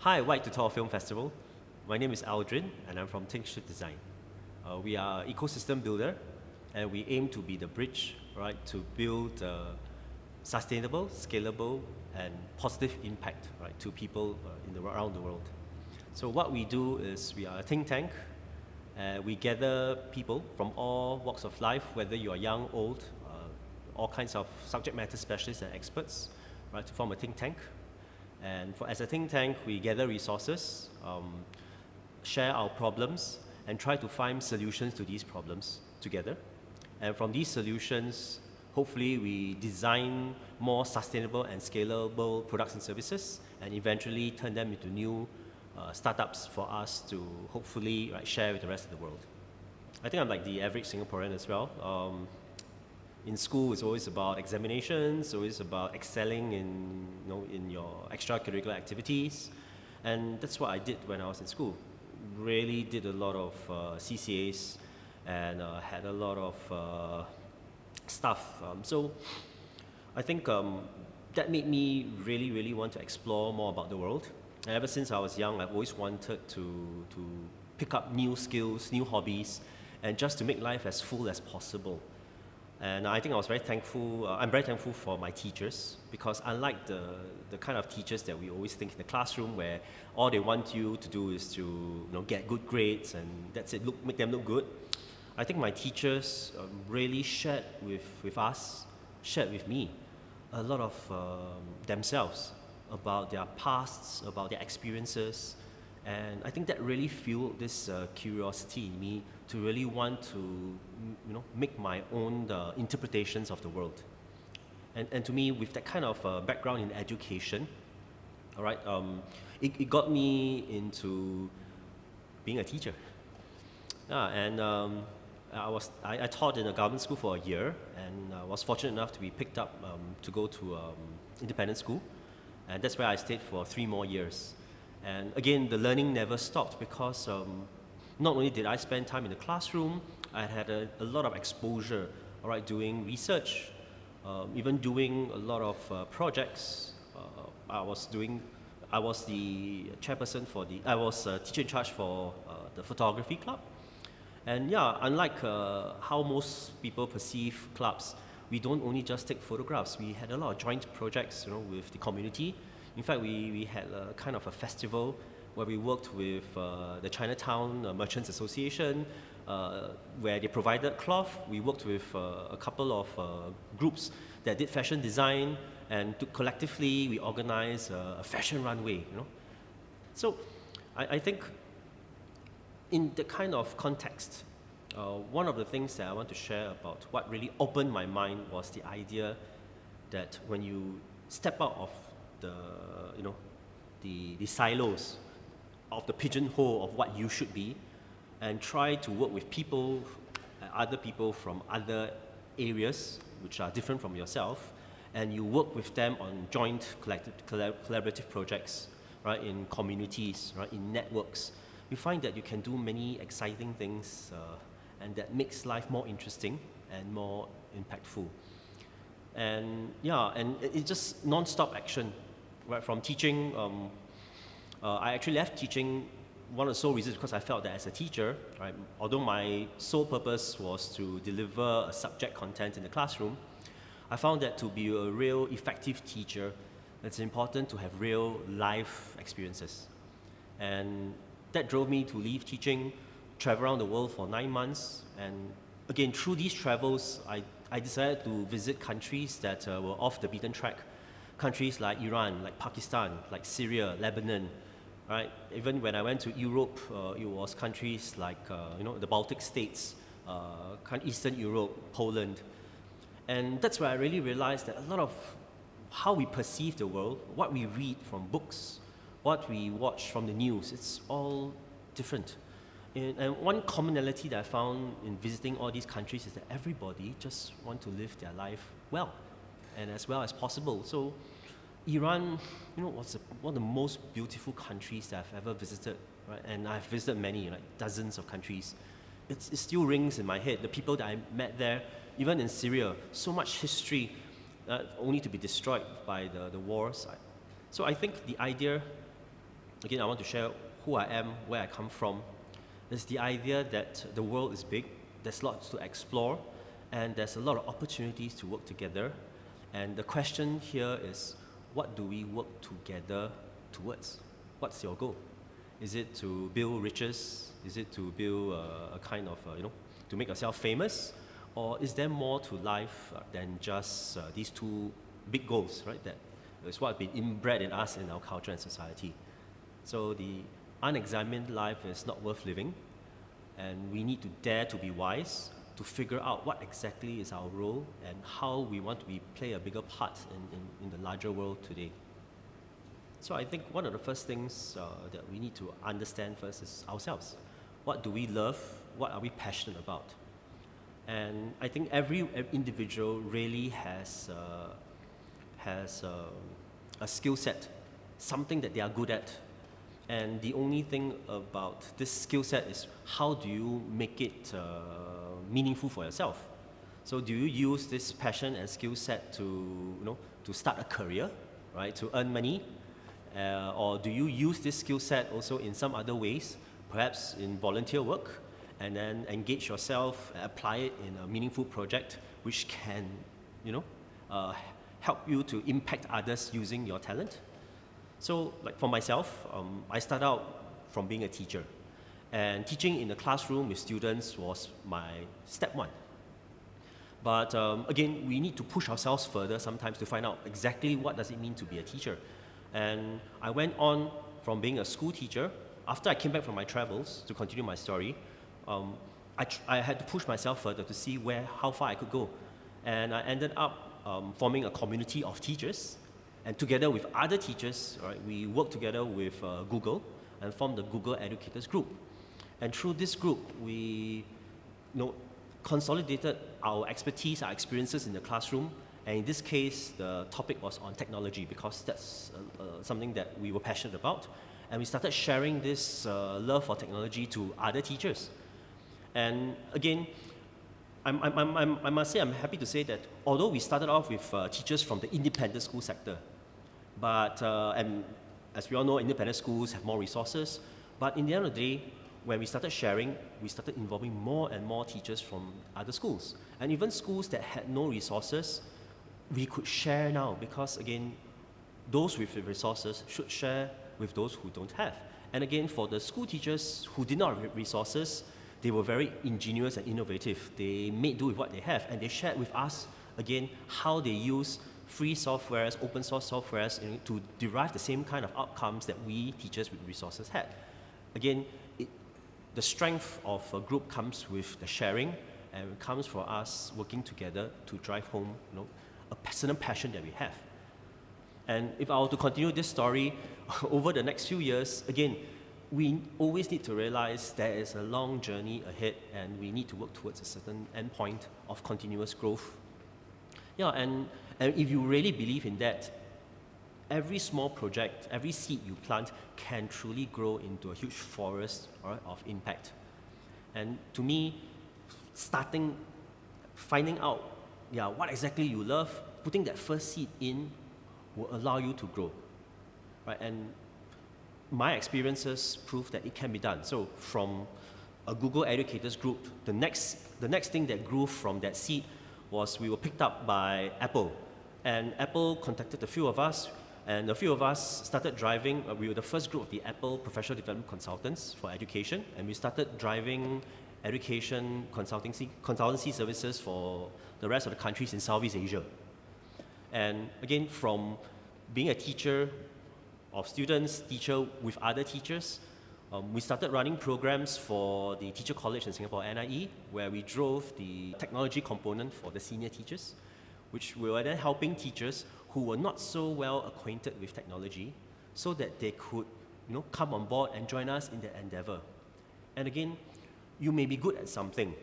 Hi, White to Tall Film Festival. My name is Aldrin, and I'm from ThinkShiftDesign. We are an ecosystem builder, and we aim to be the bridge, right, to build sustainable, scalable, and positive impact, right, to people around the world. So what we do is we are a think tank. We gather people from all walks of life, whether you are young, old, all kinds of subject matter specialists and experts, right, to form a think tank. And as a think tank, we gather resources, share our problems, and try to find solutions to these problems together. And from these solutions, hopefully we design more sustainable and scalable products and services, and eventually turn them into new startups for us to hopefully share with the rest of the world. I think I'm like the average Singaporean as well. In school, it's always about examinations, always about excelling in your extracurricular activities, and that's what I did when I was in school. Really did a lot of CCAs and had a lot of stuff. So I think that made me really want to explore more about the world. And ever since I was young, I've always wanted to pick up new skills, new hobbies, and just to make life as full as possible. And I think I was very thankful, I'm very thankful for my teachers, because unlike the kind of teachers that we always think in the classroom where all they want you to do is to get good grades and that's it, make them look good, I think my teachers really shared with us, shared with me, a lot of themselves, about their pasts, about their experiences. And I think that really fueled this curiosity in me to really want to, make my own interpretations of the world. And to me, with that kind of background in education, all right, it got me into being a teacher. I taught in a government school for a year, and I was fortunate enough to be picked up to go to independent school, and that's where I stayed for 3 more years. And again, the learning never stopped, because not only did I spend time in the classroom, I had a lot of exposure, all right, doing research, even doing a lot of projects. I was the chairperson I was teacher in charge for the photography club. And yeah, unlike how most people perceive clubs, we don't only just take photographs. We had a lot of joint projects, with the community. In fact, we had a kind of a festival where we worked with the Chinatown Merchants Association, where they provided cloth. We worked with a couple of groups that did fashion design, and collectively we organized a fashion runway. So I think in the kind of context, one of the things that I want to share about what really opened my mind was the idea that when you step out of the silos of the pigeonhole of what you should be, and try to work with other people from other areas which are different from yourself, and you work with them on joint collaborative projects, right, in communities, right, in networks, you find that you can do many exciting things, and that makes life more interesting and more impactful. And yeah, and it's just non-stop action. Right, from teaching, I actually left teaching. One of the sole reasons because I felt that as a teacher, right, although my sole purpose was to deliver a subject content in the classroom, I found that to be a real effective teacher, it's important to have real life experiences. And that drove me to leave teaching, travel around the world for 9 months. And again, through these travels, I decided to visit countries that were off the beaten track. Countries like Iran, like Pakistan, like Syria, Lebanon, right? Even when I went to Europe, it was countries like the Baltic states, Eastern Europe, Poland. And that's where I really realized that a lot of how we perceive the world, what we read from books, what we watch from the news, it's all different. And one commonality that I found in visiting all these countries is that everybody just wants to live their life well, and as well as possible. So Iran, was one of the most beautiful countries that I've ever visited, right? And I've visited many, like dozens of countries. It still rings in my head. The people that I met there, even in Syria, so much history, only to be destroyed by the wars. So I think the idea again, I want to share who I am, where I come from. It's the idea that the world is big, there's lots to explore, and there's a lot of opportunities to work together. And the question here is, what do we work together towards? What's your goal? Is it to build riches? Is it to build a kind of, to make yourself famous? Or is there more to life than just these two big goals, right? That is what has been inbred in us in our culture and society. So the unexamined life is not worth living, and we need to dare to be wise, to figure out what exactly is our role and how we want to play a bigger part in the larger world today. So I think one of the first things that we need to understand first is ourselves. What do we love? What are we passionate about? And I think every individual really has a skill set, something that they are good at. And the only thing about this skill set is how do you make it meaningful for yourself? So do you use this passion and skill set to start a career, right, to earn money? Or do you use this skill set also in some other ways, perhaps in volunteer work, and then engage yourself, apply it in a meaningful project which can, help you to impact others using your talent? So, like for myself, I started out from being a teacher, and teaching in the classroom with students was my step one. But again, we need to push ourselves further sometimes to find out exactly what does it mean to be a teacher. And I went on from being a school teacher. After I came back from my travels, to continue my story, I had to push myself further to see how far I could go. And I ended up forming a community of teachers. And together with other teachers, right, we worked together with Google and formed the Google Educators Group. And through this group, we consolidated our expertise, our experiences in the classroom. And in this case, the topic was on technology because that's something that we were passionate about. And we started sharing this love for technology to other teachers. And again, I must say, I'm happy to say that although we started off with teachers from the independent school sector, but and as we all know, independent schools have more resources. But in the end of the day, when we started sharing, we started involving more and more teachers from other schools. And even schools that had no resources, we could share now because, again, those with the resources should share with those who don't have. And again, for the school teachers who did not have resources, they were very ingenious and innovative. They made do with what they have, and they shared with us, again, how they use free softwares, open source softwares to derive the same kind of outcomes that we teachers with resources had. Again, the strength of a group comes with the sharing, and it comes for us working together to drive home a certain passion that we have. And if I were to continue this story over the next few years, again, we always need to realize there is a long journey ahead and we need to work towards a certain endpoint of continuous growth. Yeah, and if you really believe in that, every small project, every seed you plant can truly grow into a huge forest of impact. And to me, finding out what exactly you love, putting that first seed in will allow you to grow, right? And my experiences prove that it can be done. So from a Google Educators Group, the next thing that grew from that seed was we were picked up by Apple. And Apple contacted a few of us, and a few of us started driving. We were the first group of the Apple Professional Development Consultants for education, and we started driving education consultancy services for the rest of the countries in Southeast Asia. And again, from being a teacher of students, teacher with other teachers, we started running programs for the Teacher College in Singapore, NIE, where we drove the technology component for the senior teachers, which we were then helping teachers who were not so well acquainted with technology so that they could come on board and join us in the endeavor. And again, you may be good at something,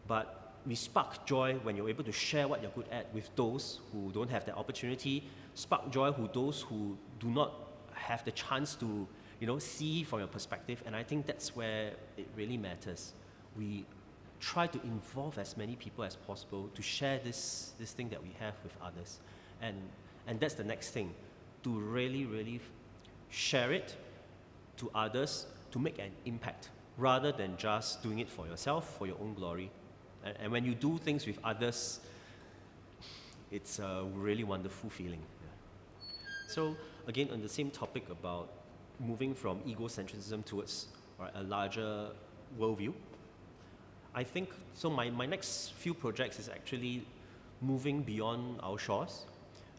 but we spark joy when you're able to share what you're good at with those who don't have that opportunity, spark joy with those who do not have the chance to see from your perspective. And I think that's where it really matters. We try to involve as many people as possible to share this thing that we have with others. And that's the next thing, to really, really share it to others to make an impact rather than just doing it for yourself, for your own glory. And when you do things with others, it's a really wonderful feeling. Yeah. So again, on the same topic about moving from egocentrism towards a larger worldview, I think, so my next few projects is actually moving beyond our shores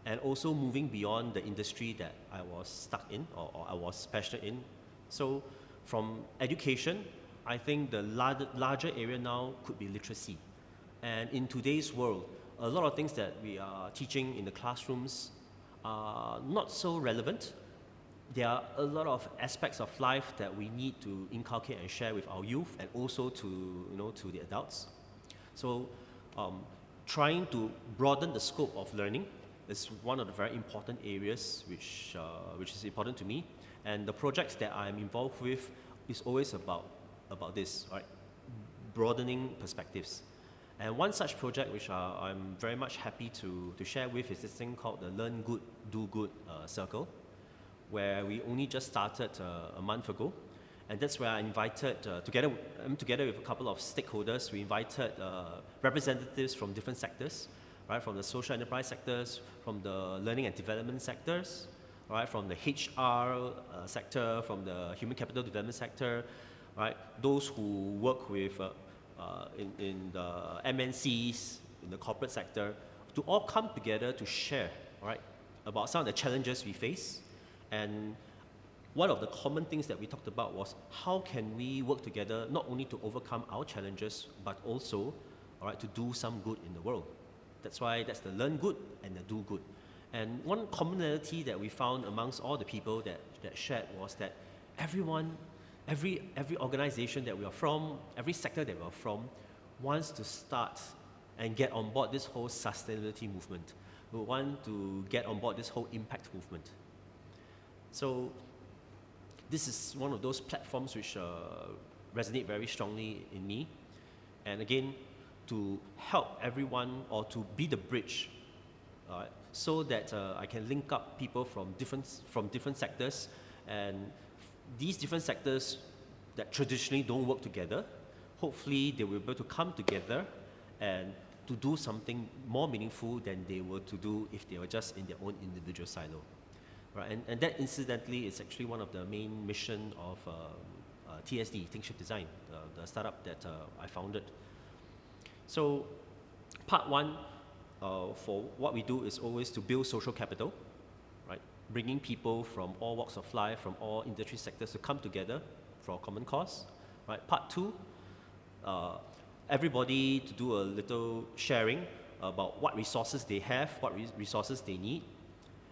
and also moving beyond the industry that I was stuck in or I was passionate in. So from education, I think the larger area now could be literacy. And in today's world, a lot of things that we are teaching in the classrooms are not so relevant. There are a lot of aspects of life that we need to inculcate and share with our youth and also to the adults. So trying to broaden the scope of learning is one of the very important areas which is important to me. And the projects that I'm involved with is always about this, right? Broadening perspectives. And one such project which I'm very much happy to share with is this thing called the Learn Good, Do Good circle, where we only just started a month ago. And that's where I invited, together with a couple of stakeholders, we invited representatives from different sectors, right? From the social enterprise sectors, from the learning and development sectors, right? From the HR sector, from the human capital development sector, right? Those who work with in the MNCs, in the corporate sector, to all come together to share, right, about some of the challenges we face. And one of the common things that we talked about was how can we work together not only to overcome our challenges, but also, all right, to do some good in the world. That's why that's the learn good and the do good. And one commonality that we found amongst all the people that shared was that everyone, every organization that we are from, every sector that we are from, wants to start and get on board this whole sustainability movement. We want to get on board this whole impact movement. So this is one of those platforms which resonate very strongly in me. And again, to help everyone or to be the bridge so that I can link up people from different sectors, and these different sectors that traditionally don't work together, hopefully they will be able to come together and to do something more meaningful than they were to do if they were just in their own individual silo. Right? And that incidentally is actually one of the main mission of TSD, ThinkShiftDesign, the startup that I founded. So part one for what we do is always to build social capital, right? Bringing people from all walks of life, from all industry sectors to come together for a common cause. Right? Part two, everybody to do a little sharing about what resources they have, what resources they need.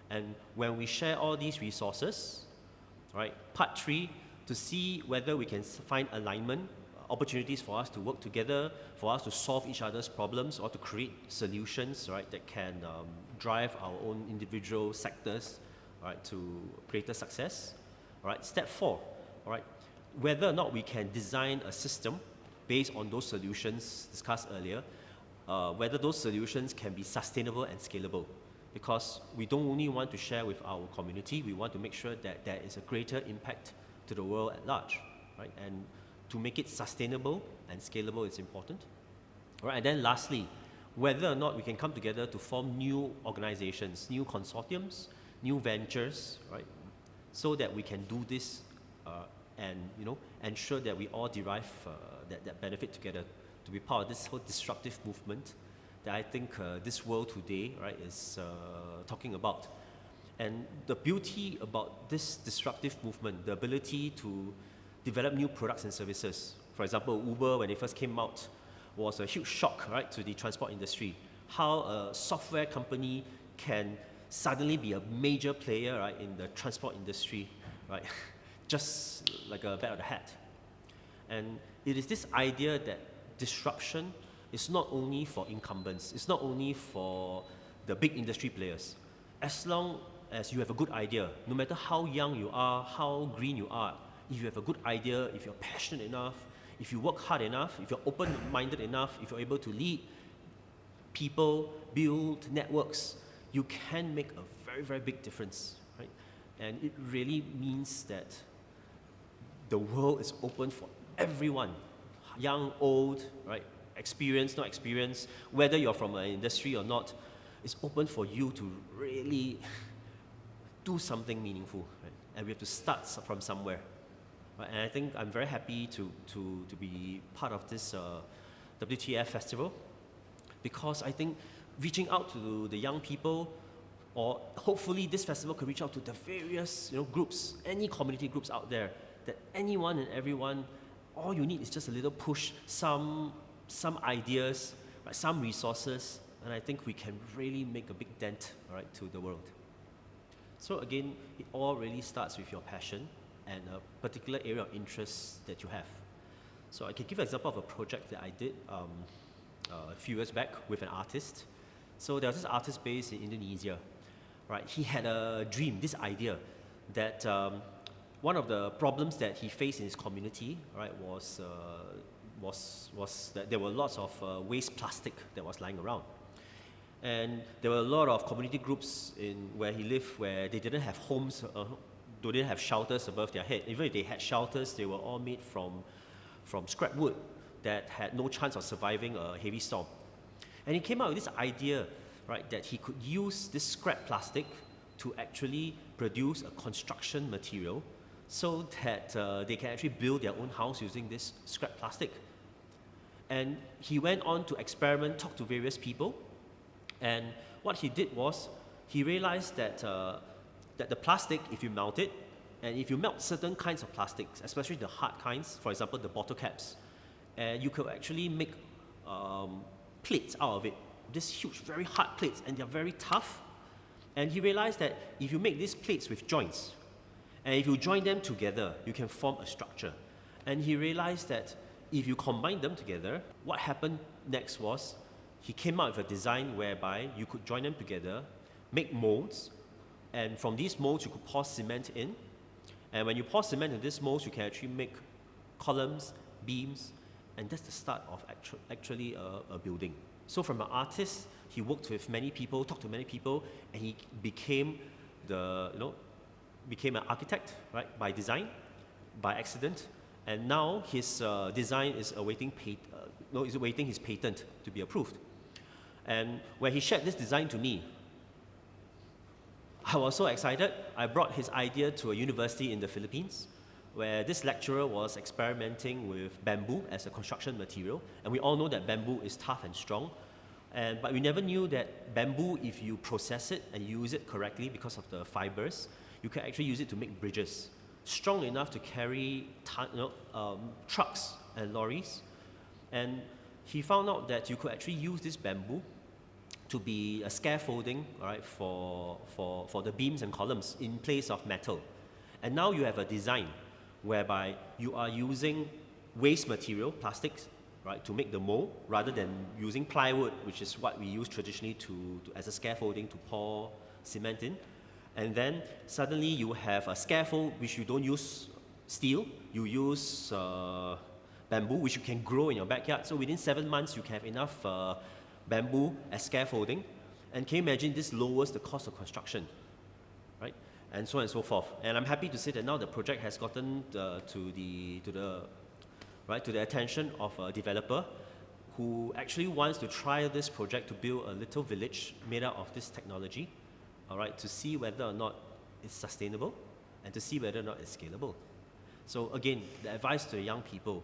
And when we share all these resources, right? Part three, to see whether we can find alignment, opportunities for us to work together, for us to solve each other's problems or to create solutions, right, that can drive our own individual sectors, right, to greater success. All right, step four, all right, whether or not we can design a system based on those solutions discussed earlier, whether those solutions can be sustainable and scalable. Because we don't only want to share with our community, we want to make sure that there is a greater impact to the world at large, right? And to make it sustainable and scalable is important. All right, and then lastly, whether or not we can come together to form new organizations, new consortiums, new ventures, right? So that we can do this and ensure that we all derive that benefit together to be part of this whole disruptive movement that I think this world today, right, is talking about. And the beauty about this disruptive movement, the ability to develop new products and services. For example, Uber, when it first came out, was a huge shock, right, to the transport industry. How a software company can suddenly be a major player, right, in the transport industry, right, just like a bat of the hat. And it is this idea that disruption is not only for incumbents, it's not only for the big industry players. As long as you have a good idea, no matter how young you are, how green you are, if you have a good idea, if you're passionate enough, if you work hard enough, if you're open-minded enough, if you're able to lead people, build networks, you can make a very, very big difference, right? And it really means that the world is open for everyone, young, old, right? Experienced, not experienced, whether you're from an industry or not, it's open for you to really do something meaningful, right? And we have to start from somewhere. Right? And I think I'm very happy to be part of this WTF festival, because I think reaching out to the young people, or hopefully this festival could reach out to the various groups, any community groups out there, that anyone and everyone, all you need is just a little push, some ideas, right, some resources, and I think we can really make a big dent, right, to the world. So again, it all really starts with your passion and a particular area of interest that you have. So I can give an example of a project that I did a few years back with an artist. So there was this artist based in Indonesia, right? He had a dream, this idea, that one of the problems that he faced in his community, right, was that there were lots of waste plastic that was lying around. And there were a lot of community groups in where he lived where they didn't have homes, they didn't have shelters above their head. Even if they had shelters, they were all made from scrap wood that had no chance of surviving a heavy storm. And he came out with this idea, right, that he could use this scrap plastic to actually produce a construction material so that they can actually build their own house using this scrap plastic. And he went on to experiment, talk to various people, and what he did was, he realized that the plastic, if you melt it, and if you melt certain kinds of plastics, especially the hard kinds, for example, the bottle caps, you could actually make plates out of it. These huge, very hard plates, and they're very tough. And he realized that if you make these plates with joints, and if you join them together, you can form a structure. And he realized that if you combine them together, what happened next was, he came out with a design whereby you could join them together, make molds, and from these molds you could pour cement in. And when you pour cement in these molds, you can actually make columns, beams, and that's the start of actually a building. So from an artist, he worked with many people, talked to many people, and he became became an architect, right, by design, by accident, and now his design is awaiting his patent to be approved. And when he shared this design to me, I was so excited. I brought his idea to a university in the Philippines, where this lecturer was experimenting with bamboo as a construction material. And we all know that bamboo is tough and strong. But we never knew that bamboo, if you process it and use it correctly because of the fibers, you can actually use it to make bridges, strong enough to carry trucks and lorries. And he found out that you could actually use this bamboo to be a scaffolding, right, for the beams and columns in place of metal. And now you have a design whereby you are using waste material, plastics, right, to make the mold, rather than using plywood, which is what we use traditionally as a scaffolding to pour cement in. And then suddenly you have a scaffold which you don't use steel, you use bamboo, which you can grow in your backyard. So within 7 months, you can have enough bamboo as scaffolding. And can you imagine, this lowers the cost of construction, right? And so on and so forth. And I'm happy to say that now the project has gotten to the attention of a developer who actually wants to try this project to build a little village made out of this technology, all right, to see whether or not it's sustainable and to see whether or not it's scalable. So again, the advice to the young people,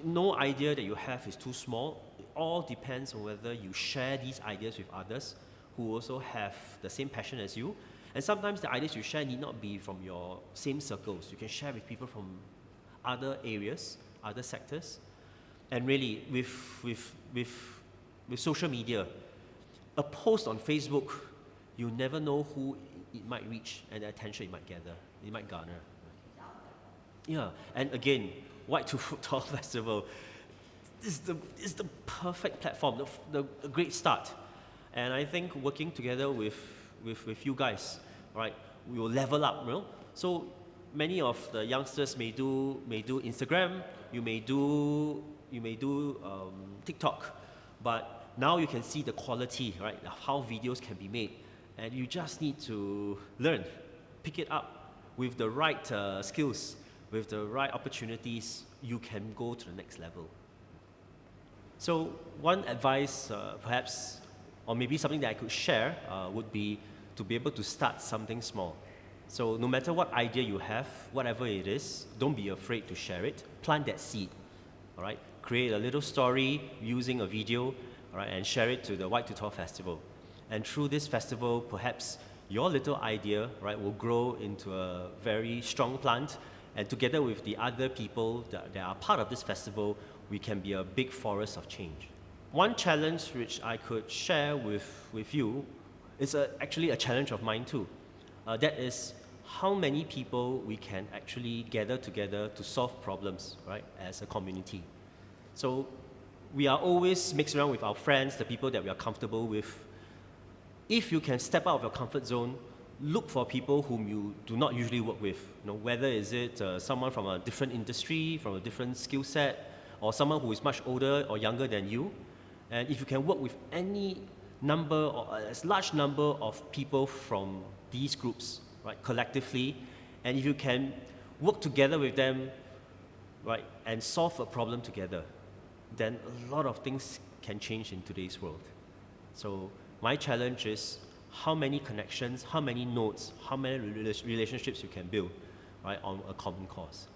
no idea that you have is too small. It all depends on whether you share these ideas with others who also have the same passion as you. And sometimes the ideas you share need not be from your same circles. You can share with people from other areas, other sectors. And really, with social media, a post on Facebook, you never know who it might reach and the attention it might garner. Yeah, and again, White to Football Festival is the perfect platform, the great start. And I think working together with you guys, right, we will level up, you know? So many of the youngsters may do Instagram, you may do TikTok, but now you can see the quality, right, of how videos can be made, and you just need to learn, pick it up with the right skills, with the right opportunities, you can go to the next level. So one advice, perhaps, or maybe something that I could share would be to be able to start something small. So no matter what idea you have, whatever it is, don't be afraid to share it. Plant that seed, all right? Create a little story using a video, all right, and share it to the White to Tall Festival. And through this festival, perhaps your little idea, right, will grow into a very strong plant, and together with the other people that are part of this festival, we can be a big forest of change. One challenge which I could share with you is actually a challenge of mine too. That is how many people we can actually gather together to solve problems, right, as a community. So we are always mixed around with our friends, the people that we are comfortable with. If you can step out of your comfort zone, look for people whom you do not usually work with. Whether is it someone from a different industry, from a different skill set, or someone who is much older or younger than you. And if you can work with any number or as large number of people from these groups, right, collectively, and if you can work together with them, right, and solve a problem together, then a lot of things can change in today's world. So my challenge is how many connections, how many nodes, how many relationships you can build, right, on a common cause.